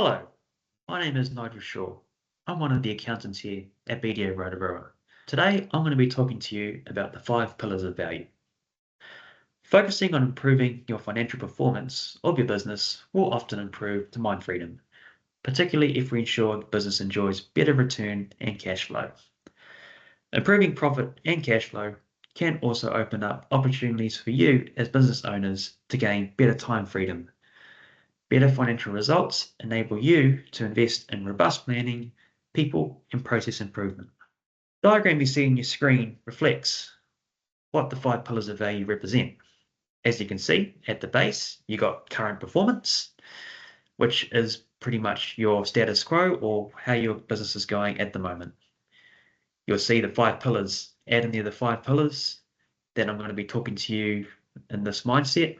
Hello, my name is Nigel Shaw. I'm one of the accountants here at BDO Rotorua. Today, I'm going to be talking to you about the 5 pillars of value. Focusing on improving your financial performance of your business will often improve the mind freedom, particularly if we ensure the business enjoys better return and cash flow. Improving profit and cash flow can also open up opportunities for you as business owners to gain better time freedom. Better financial results enable you to invest in robust planning, people, and process improvement. The diagram you see on your screen reflects what the 5 pillars of value represent. As you can see, at the base, you got current performance, which is pretty much your status quo or how your business is going at the moment. You'll see the 5 pillars, add in there the 5 pillars that I'm going to be talking to you in this mindset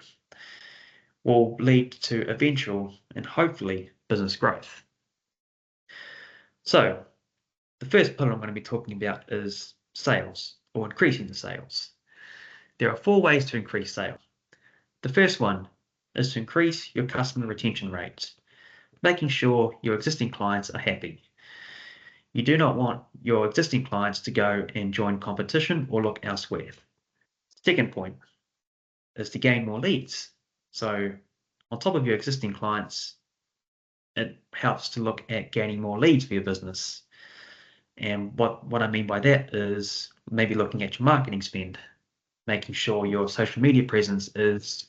will lead to eventual and hopefully business growth. So the first pillar I'm going to be talking about is sales or increasing the sales. There are 4 ways to increase sales. The first one is to increase your customer retention rates, making sure your existing clients are happy. You do not want your existing clients to go and join competition or look elsewhere. Second point is to gain more leads. So on top of your existing clients, it helps to look at gaining more leads for your business. And what I mean by that is maybe looking at your marketing spend, making sure your social media presence is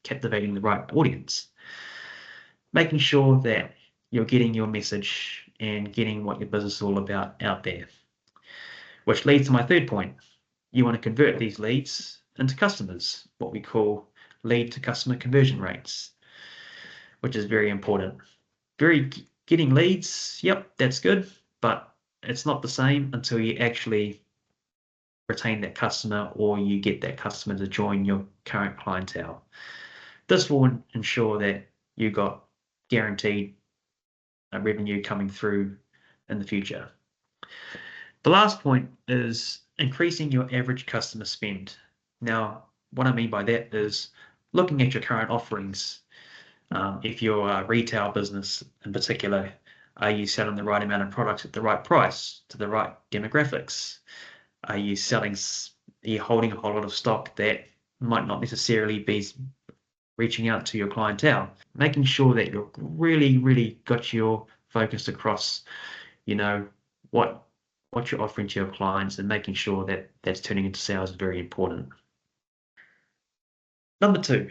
captivating the right audience, making sure that you're getting your message and getting what your business is all about out there. Which leads to my third point. You want to convert these leads into customers, what we call lead to customer conversion rates, which is very important. Getting leads, yep, that's good, but it's not the same until you actually retain that customer or you get that customer to join your current clientele. This will ensure that you got guaranteed revenue coming through in the future. The last point is increasing your average customer spend. Now, what I mean by that is looking at your current offerings. If you're a retail business in particular, are you selling the right amount of products at the right price to the right demographics? Are you holding a whole lot of stock that might not necessarily be reaching out to your clientele? Making sure that you're really got your focus across, what you're offering to your clients and making sure that that's turning into sales is very important. Number 2,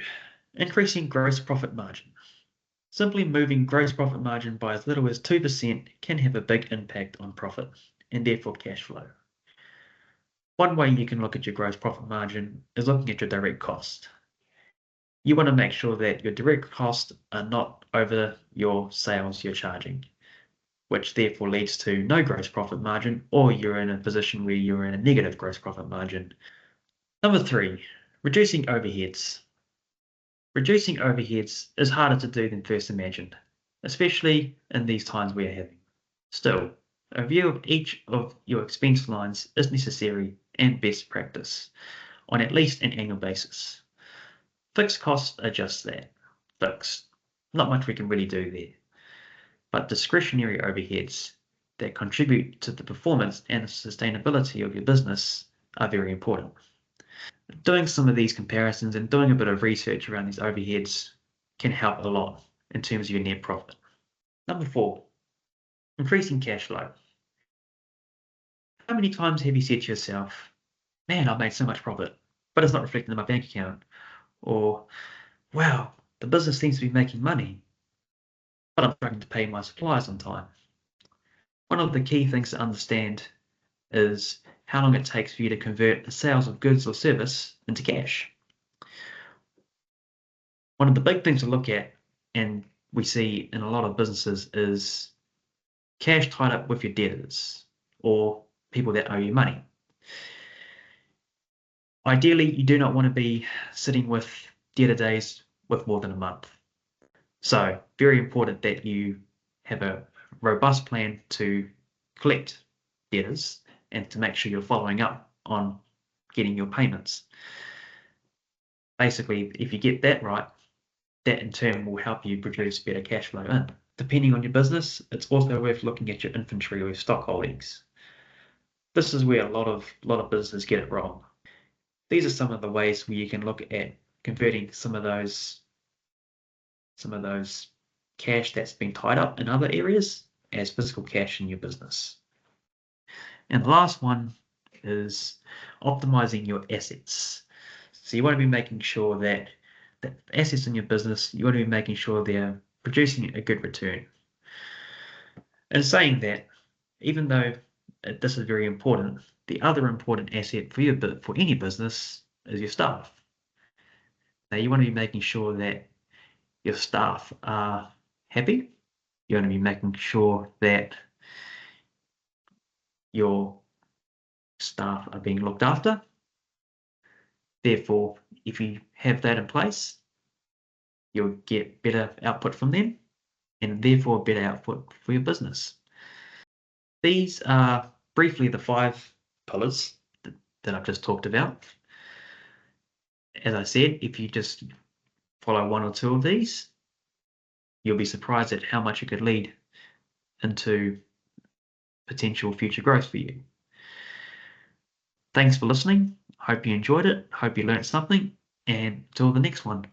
increasing gross profit margin. Simply moving gross profit margin by as little as 2% can have a big impact on profit and therefore cash flow. One way you can look at your gross profit margin is looking at your direct cost. You want to make sure that your direct costs are not over your sales you're charging, which therefore leads to no gross profit margin, or you're in a position where you're in a negative gross profit margin. Number 3, reducing overheads. Reducing overheads is harder to do than first imagined, especially in these times we are having. Still, a review of each of your expense lines is necessary and best practice on at least an annual basis. Fixed costs are just that, fixed. Not much we can really do there. But discretionary overheads that contribute to the performance and sustainability of your business are very important. Doing some of these comparisons and doing a bit of research around these overheads can help a lot in terms of your net profit. Number 4, increasing cash flow. How many times have you said to yourself, man, I've made so much profit, but it's not reflected in my bank account? Or, wow, the business seems to be making money, but I'm struggling to pay my suppliers on time. One of the key things to understand is how long it takes for you to convert the sales of goods or service into cash. One of the big things to look at, and we see in a lot of businesses, is cash tied up with your debtors or people that owe you money. Ideally, you do not want to be sitting with debtor days with more than a month. So very important that you have a robust plan to collect debtors and to make sure you're following up on getting your payments. Basically, if you get that right, that in turn will help you produce better cash flow in. Depending on your business, it's also worth looking at your inventory or your stock holdings. This is where a lot of businesses get it wrong. These are some of the ways where you can look at converting some of those cash that's been tied up in other areas as physical cash in your business. And the last one is optimizing your assets. So you want to be making sure that the assets in your business, you want to be making sure they're producing a good return. And saying that, even though this is very important, the other important asset for any business is your staff. Now you want to be making sure that your staff are happy. You want to be making sure that your staff are being looked after. Therefore, if you have that in place, you'll get better output from them and therefore better output for your business. These are briefly the 5 pillars that I've just talked about. As I said, if you just follow 1 or 2 of these, you'll be surprised at how much it could lead into potential future growth for you. Thanks for listening. Hope you enjoyed it. Hope you learned something. And until the next one.